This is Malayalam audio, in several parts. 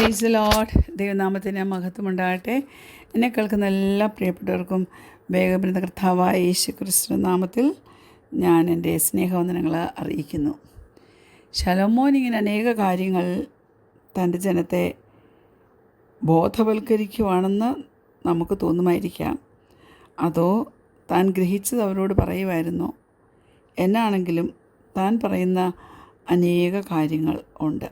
Praise the Lord. ദൈവനാമത്തിന് മഹത്വമുണ്ടാകട്ടെ. എന്നെ കേൾക്കുന്ന എല്ലാ പ്രിയപ്പെട്ടവർക്കും വേഗബന്ധ കർത്താവായ യേശു ക്രിസ്തു നാമത്തിൽ ഞാൻ എൻ്റെ സ്നേഹവന്ദനങ്ങൾ അറിയിക്കുന്നു. ശലോമോൻ ഇങ്ങനെ അനേക കാര്യങ്ങൾ തൻ്റെ ജനത്തെ ബോധവൽക്കരിക്കുവാണെന്ന് നമുക്ക് തോന്നുമായിരിക്കാം. അതോ താൻ ഗ്രഹിച്ചത് അവരോട് പറയുമായിരുന്നു. എന്നാണെങ്കിലും താൻ പറയുന്ന അനേക കാര്യങ്ങൾ ഉണ്ട്.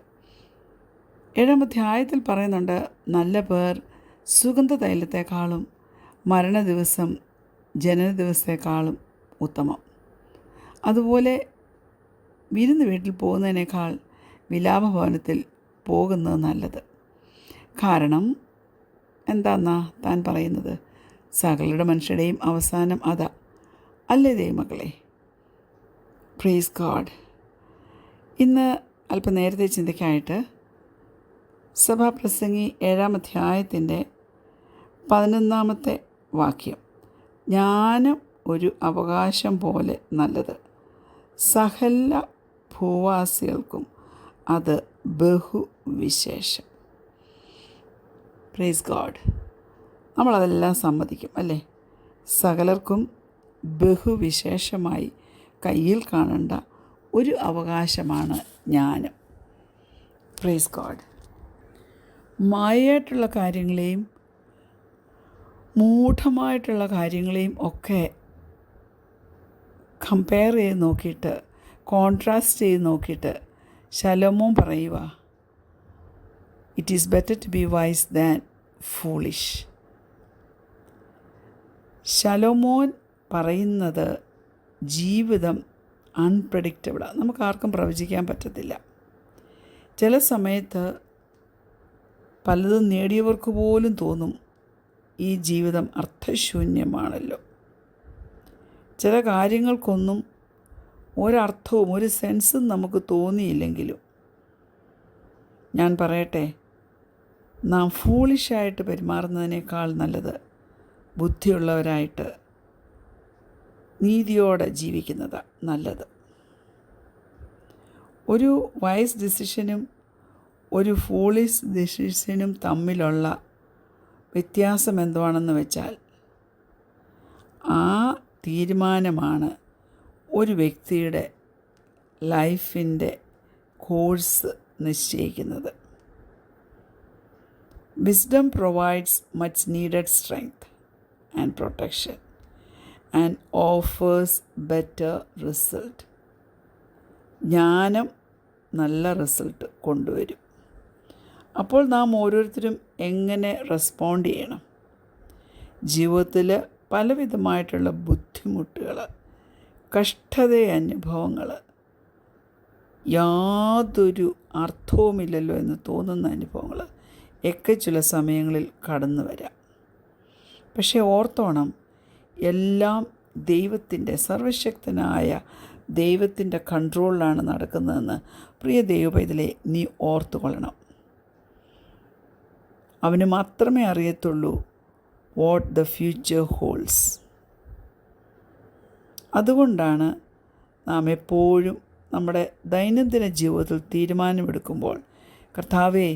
7-ാം അധ്യായത്തിൽ പറയുന്നുണ്ട്, നല്ല പേർ സുഗന്ധ തൈലത്തെക്കാളും മരണ ദിവസം ജനന ദിവസത്തെക്കാളും ഉത്തമം. അതുപോലെ വിരുന്ന് വീട്ടിൽ പോകുന്നതിനേക്കാൾ വിലാപഭവനത്തിൽ പോകുന്നത് നല്ലത്. കാരണം എന്താണെന്നാ താൻ പറയുന്നത്? സകലരുടെ മനുഷ്യരുടെയും അവസാനം അതാ അല്ലേ ദൈവമക്കളെ? Praise God. ഇന്ന് അല്പം നേരത്തെ ചിന്തയ്ക്കായിട്ട് സഭാപ്രസംഗി 7-ാം അധ്യായത്തിൻ്റെ 11-ാമത്തെ വാക്യം, ജ്ഞാനം ഒരു അവകാശം പോലെ നല്ലത്, സകല ഭൂവാസികൾക്കും അത് ബഹുവിശേഷം. Praise God. നമ്മളതെല്ലാം സമ്മതിക്കും അല്ലേ? സകലർക്കും ബഹുവിശേഷമായി കയ്യിൽ കാണേണ്ട ഒരു അവകാശമാണ് ജ്ഞാനം. Praise God. മായയായിട്ടുള്ള കാര്യങ്ങളെയും മൂഢമായിട്ടുള്ള കാര്യങ്ങളെയും ഒക്കെ കമ്പയർ ചെയ്ത് നോക്കിയിട്ട്, കോൺട്രാസ്റ്റ് ചെയ്ത് നോക്കിയിട്ട് ശലോമോൻ പറയുക, it is better to be wise than foolish. ശലോമോൻ പറയുന്നത് ജീവിതം അൺപ്രഡിക്റ്റബിളാണ്. നമുക്ക് ആർക്കും പ്രവചിക്കാൻ പറ്റത്തില്ല. ചില സമയത്ത് പലതും നേടിയവർക്ക് പോലും തോന്നും ഈ ജീവിതം അർത്ഥശൂന്യമാണല്ലോ. ചില കാര്യങ്ങൾക്കൊന്നും ഒരർത്ഥവും ഒരു സെൻസും നമുക്ക് തോന്നിയില്ലെങ്കിലും ഞാൻ പറയട്ടെ, നാം ഫൂളിഷായിട്ട് പെരുമാറുന്നതിനേക്കാൾ നല്ലത് ബുദ്ധിയുള്ളവരായിട്ട് നീതിയോടെ ജീവിക്കുന്നതാണ് നല്ലത്. ഒരു വൈസ് ഡിസിഷനും ഒരു ഫൂളിഷ് ഡിസിഷനും തമ്മിലുള്ള വ്യത്യാസം എന്താണെന്ന് വെച്ചാൽ, ആ തീരുമാനമാണ് ഒരു വ്യക്തിയുടെ ലൈഫിൻ്റെ കോഴ്സ് നിശ്ചയിക്കുന്നത്. Wisdom provides much needed strength and protection and offers better result. ജ്ഞാനം നല്ല റിസൾട്ട് കൊണ്ടുവരും. അപ്പോൾ നാം ഓരോരുത്തരും എങ്ങനെ റെസ്പോണ്ട് ചെയ്യണം? ജീവിതത്തിൽ പലവിധമായിട്ടുള്ള ബുദ്ധിമുട്ടുകൾ, അനുഭവങ്ങൾ, യാതൊരു അർത്ഥവുമില്ലല്ലോ എന്ന് തോന്നുന്ന അനുഭവങ്ങൾ ഒക്കെ ചില സമയങ്ങളിൽ കടന്നു വരാം. പക്ഷേ ഓർത്തോണം, എല്ലാം ദൈവത്തിൻ്റെ, സർവശക്തനായ ദൈവത്തിൻ്റെ കൺട്രോളിലാണ് നടക്കുന്നതെന്ന് പ്രിയ ദൈവപൈതലേ നീ ഓർത്തുകൊള്ളണം. അവന് മാത്രമേ അറിയത്തുള്ളൂ വാട്ട് ദ ഫ്യൂച്ചർ ഹോൾഡ്സ്. അതുകൊണ്ടാണ് നാം എപ്പോഴും നമ്മുടെ ദൈനംദിന ജീവിതത്തിൽ തീരുമാനമെടുക്കുമ്പോൾ, കർത്താവേ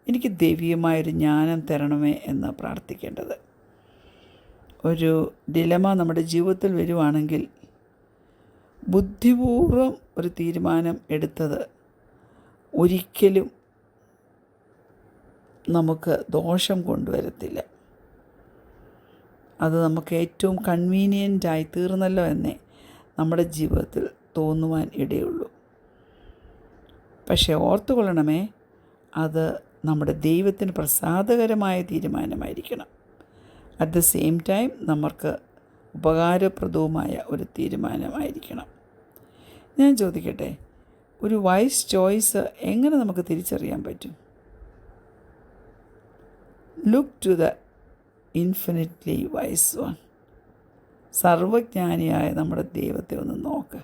എനിക്ക് ദൈവീയമായൊരു ജ്ഞാനം തരണമേ എന്ന് പ്രാർത്ഥിക്കേണ്ടത്. ഒരു ഡിലമ നമ്മുടെ ജീവിതത്തിൽ വരുവാണെങ്കിൽ ബുദ്ധിപൂർവം ഒരു തീരുമാനം എടുത്തത് ഒരിക്കലും നമുക്ക് ദോഷം കൊണ്ടുവരത്തില്ല. അത് നമുക്ക് ഏറ്റവും കൺവീനിയൻ്റായി തീർന്നല്ലോ എന്നേ നമ്മുടെ ജീവിതത്തിൽ തോന്നുവാൻ ഇടയുള്ളൂ. പക്ഷേ ഓർത്തുകൊള്ളണമേ, അത് നമ്മുടെ ദൈവത്തിന് പ്രസാദകരമായ തീരുമാനമായിരിക്കണം. അറ്റ് ദ സെയിം ടൈം നമുക്ക് ഉപകാരപ്രദവുമായ ഒരു തീരുമാനമായിരിക്കണം. ഞാൻ ചോദിക്കട്ടെ, ഒരു വൈസ് ചോയ്സ് എങ്ങനെ നമുക്ക് തിരിച്ചറിയാൻ പറ്റും? Look to the infinitely wise one. സർവജ്ഞാനിയായ നമ്മുടെ ദൈവത്തെ ഒന്ന് നോക്ക്.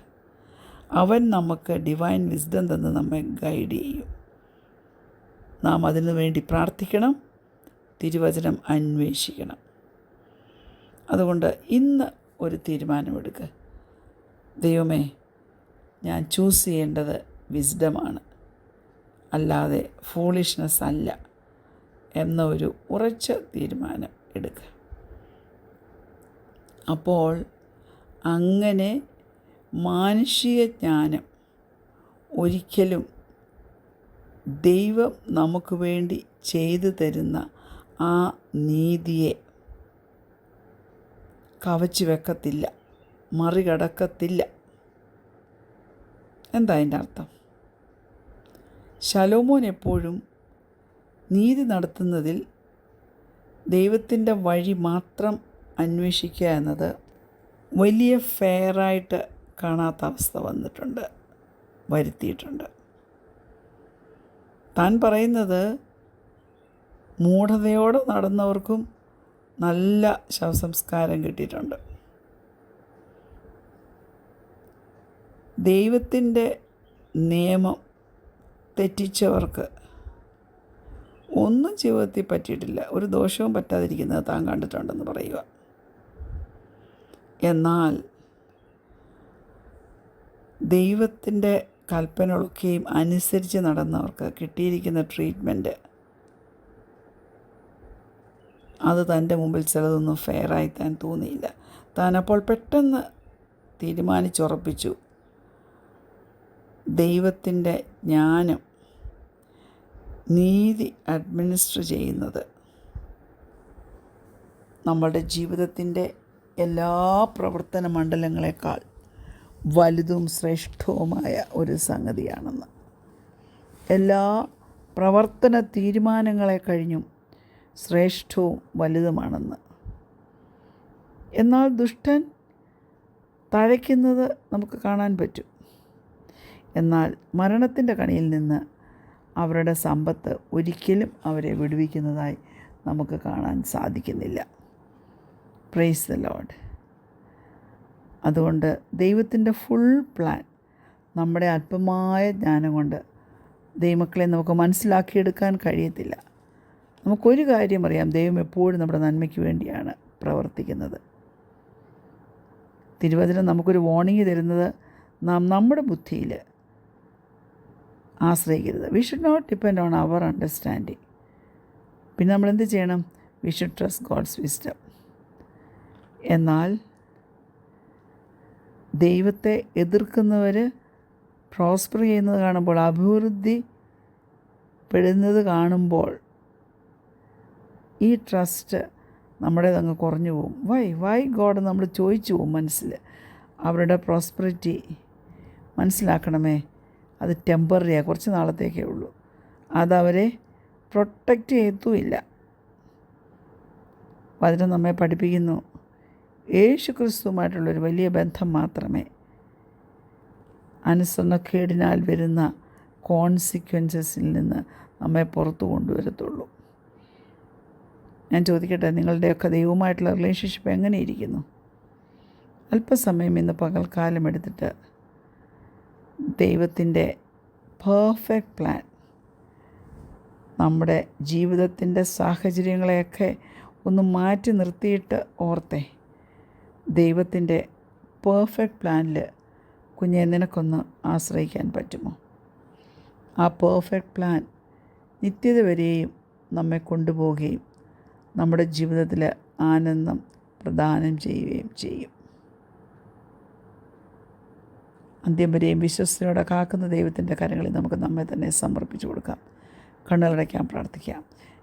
അവൻ നമുക്ക് ഡിവൈൻ വിസ്ഡം തന്ന് നമ്മെ ഗൈഡ് ചെയ്യും. നാം അതിനു വേണ്ടി പ്രാർത്ഥിക്കണം, തിരുവചനം അന്വേഷിക്കണം. അതുകൊണ്ട് ഇന്ന് ഒരു തീരുമാനമെടുക്കുക. ദൈവമേ, ഞാൻ ചൂസ് ചെയ്യേണ്ടത് വിസ്ഡമാണ്, അല്ലാതെ ഫൂളിഷ്നെസ് അല്ല. എന്ന ഒരു ഉറച്ച തീരുമാനം എടുക്കുക. അപ്പോൾ അങ്ങനെ മാനുഷിക ജ്ഞാനം ഒരിക്കലും ദൈവം നമുക്ക് വേണ്ടി ചെയ്തു തരുന്ന ആ നീതിയെ കവച്ചു വെക്കത്തില്ല, മറികടക്കത്തില്ല. എന്താ അതിൻ്റെ അർത്ഥം? ശലോമോൻ എപ്പോഴും നീതി നടത്തുന്നതിൽ ദൈവത്തിൻ്റെ വഴി മാത്രം അന്വേഷിക്കുക എന്നത് വലിയ ഫെയറായിട്ട് കാണാത്ത അവസ്ഥ വരുത്തിയിട്ടുണ്ട്. താൻ പറയുന്നത് മൂഢതയോടെ നടന്നവർക്കും നല്ല ശവസംസ്കാരം കിട്ടിയിട്ടുണ്ട്. ദൈവത്തിൻ്റെ നിയമം തെറ്റിച്ചവർക്ക് ഒന്നും ജീവിതത്തിൽ പറ്റിയിട്ടില്ല, ഒരു ദോഷവും പറ്റാതിരിക്കുന്നത് താൻ കണ്ടിട്ടുണ്ടെന്ന് പറയുക. എന്നാൽ ദൈവത്തിൻ്റെ കൽപ്പനകളൊക്കെയും അനുസരിച്ച് നടന്നവർക്ക് കിട്ടിയിരിക്കുന്ന ട്രീറ്റ്മെൻറ്റ് അത് തൻ്റെ മുമ്പിൽ ചിലതൊന്നും ഫെയറായി താൻ തോന്നിയില്ല. താൻ അപ്പോൾ പെട്ടെന്ന് തീരുമാനിച്ചുറപ്പിച്ചു, ദൈവത്തിൻ്റെ ജ്ഞാനം, നീതി അഡ്മിനിസ്റ്റർ ചെയ്യുന്നത് നമ്മളുടെ ജീവിതത്തിൻ്റെ എല്ലാ പ്രവർത്തന മണ്ഡലങ്ങളെക്കാൾ വലുതും ശ്രേഷ്ഠവുമായ ഒരു സംഗതിയാണെന്ന്, എല്ലാ പ്രവർത്തന തീരുമാനങ്ങളെ കഴിഞ്ഞും ശ്രേഷ്ഠവും വലുതുമാണെന്ന്. എന്നാൽ ദുഷ്ടൻ തഴയ്ക്കുന്നത് നമുക്ക് കാണാൻ പറ്റും. എന്നാൽ മരണത്തിൻ്റെ കണിയിൽ നിന്ന് അവരുടെ സമ്പത്ത് ഒരിക്കലും അവരെ വിടുവിക്കുന്നതായി നമുക്ക് കാണാൻ സാധിക്കുന്നില്ല. Praise the Lord. അതുകൊണ്ട് ദൈവത്തിൻ്റെ ഫുൾ പ്ലാൻ നമ്മുടെ അല്പമായ ജ്ഞാനം കൊണ്ട് ദൈവമക്കളെ നമുക്ക് മനസ്സിലാക്കിയെടുക്കാൻ കഴിയത്തില്ല. നമുക്കൊരു കാര്യം അറിയാം, ദൈവം എപ്പോഴും നമ്മുടെ നന്മയ്ക്ക് വേണ്ടിയാണ് പ്രവർത്തിക്കുന്നത്. തിരുവചനം നമുക്കൊരു വാർണിംഗ് തരുന്നത്, നാം നമ്മുടെ ബുദ്ധിയിൽ ആശ്രയിക്കരുത്. We should not depend on our understanding. പിന്നെ നമ്മൾ എന്ത് ചെയ്യണം? We should trust God's wisdom. എന്നാൽ ദൈവത്തെ എതിർക്കുന്നവർ പ്രോസ്പർ ചെയ്യുന്നത് കാണുമ്പോൾ, അഭിവൃദ്ധി പെടുന്നത് കാണുമ്പോൾ ഈ ട്രസ്റ്റ് നമ്മുടേതങ്ങ് കുറഞ്ഞു പോകും. വൈ ഗോഡ് നമ്മൾ ചോദിച്ചു പോകും മനസ്സിൽ. അവരുടെ പ്രോസ്പെറിറ്റി മനസ്സിലാക്കണമേ, അത് ടെമ്പററിയാണ്, കുറച്ച് നാളത്തേക്കേ ഉള്ളൂ. അതവരെ പ്രൊട്ടക്റ്റ് ചെയ്യത്തുമില്ല. വചനം നമ്മെ പഠിപ്പിക്കുന്നു, യേശു ക്രിസ്തുവുമായിട്ടുള്ളൊരു വലിയ ബന്ധം മാത്രമേ അനുസരണക്കേടിനാൽ വരുന്ന കോൺസിക്വൻസസിൽ നിന്ന് നമ്മെ പുറത്തു കൊണ്ടുവരത്തുള്ളൂ. ഞാൻ ചോദിക്കട്ടെ, നിങ്ങളുടെയൊക്കെ ദൈവവുമായിട്ടുള്ള റിലേഷൻഷിപ്പ് എങ്ങനെയിരിക്കുന്നു? അല്പസമയം ഇന്ന് പകൽക്കാലം എടുത്തിട്ട് ദൈവത്തിൻ്റെ പെർഫെക്റ്റ് പ്ലാൻ, നമ്മുടെ ജീവിതത്തിൻ്റെ സാഹചര്യങ്ങളെയൊക്കെ ഒന്ന് മാറ്റി നിർത്തിയിട്ട് ഓർത്തേ, ദൈവത്തിൻ്റെ പെർഫെക്റ്റ് പ്ലാനിൽ കുഞ്ഞെ നിനക്കൊന്ന് ആശ്രയിക്കാൻ പറ്റുമോ? ആ പെർഫെക്റ്റ് പ്ലാൻ നിത്യത വരെയും നമ്മെ കൊണ്ടുപോവുകയും നമ്മുടെ ജീവിതത്തിൽ ആനന്ദം പ്രദാനം ചെയ്യുകയും ചെയ്യും. അന്ത്യം വരെയും വിശ്വസ്തയോടെ കാക്കുന്ന ദൈവത്തിൻ്റെ കരങ്ങളിൽ നമുക്ക് നമ്മെ തന്നെ സമർപ്പിച്ചു കൊടുക്കാം. കണ്ണുകളടയ്ക്കാൻ പ്രാർത്ഥിക്കാം.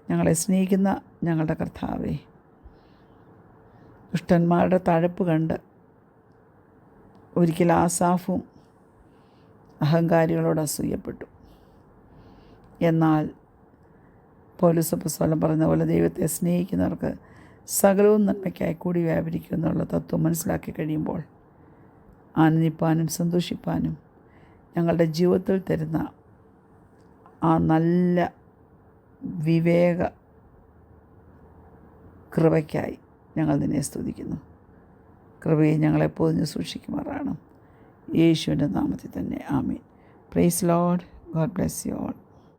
ഞങ്ങളെ സ്നേഹിക്കുന്ന ഞങ്ങളുടെ കർത്താവേ, ദുഷ്ടന്മാരുടെ തഴപ്പ് കണ്ട് ഒരിക്കൽ ആസാഫും അഹങ്കാരികളോട് അസൂയപ്പെട്ടു. എന്നാൽ പൗലോസ് അപ്പോസ്തലൻ പറഞ്ഞ പോലെ ദൈവത്തെ സ്നേഹിക്കുന്നവർക്ക് സകലവും നന്മയ്ക്കായി കൂടി വ്യാപരിക്കും എന്നുള്ള തത്വം മനസ്സിലാക്കി കഴിയുമ്പോൾ ആനന്ദിപ്പാനും സന്തോഷിപ്പാനും ഞങ്ങളുടെ ജീവിതത്തിൽ തരുന്ന ആ നല്ല വിവേക കൃപയ്ക്കായി ഞങ്ങൾ നിന്നെ സ്തുതിക്കുന്നു. കൃപയെ ഞങ്ങളെ പൊതിഞ്ഞ് സൂക്ഷിക്കുമാറാണ്. യേശുവിൻ്റെ നാമത്തിൽ തന്നെ ആമേൻ. Praise lord. God bless you all.